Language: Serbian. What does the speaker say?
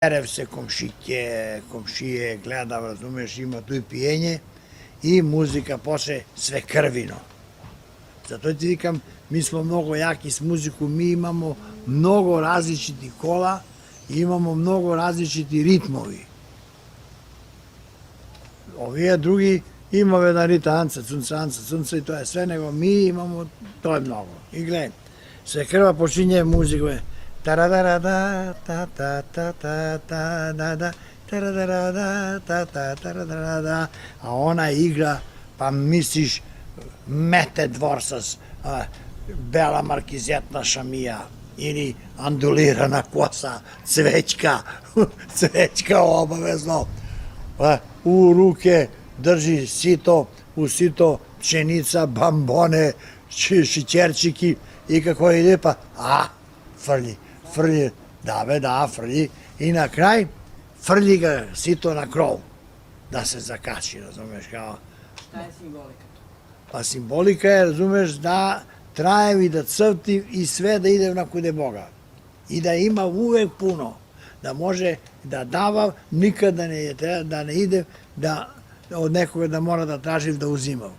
Terev se komšije gleda, razumeš, ima tu i pijenje i muzika posle sve krvino. Zato ti vikam, mi smo mnogo jaki s muzikom, mi imamo mnogo različitih kola, imamo mnogo različitih ritmovi. Ovi je drugi imao jedan ritam anca, cunca i to je sve, nego mi imamo, to je mnogo. I gledaj, sve krva počinje muzika, taradara ta ta ta ta ta da da taradara ta ta taradara, a ona igra, pa misliš Mete Dvorsas, Bela Markizetna Šamija ili andulirana kosa, cvećka obavezno, u ruke drži sito, u sito pšenica, bambone, šićerčiki i kako ide pa, frlji, frlji i na kraj frlji ga sito na krov, da se zakači, razumeš, kao. Šta je simbolika? Pa simbolika je, razumeš, da trajevi, da crti i sve da ide na kude Boga. I da ima uvek puno, da može da dava, nikada da ne ide, da od nekoga da mora da traži da uzima.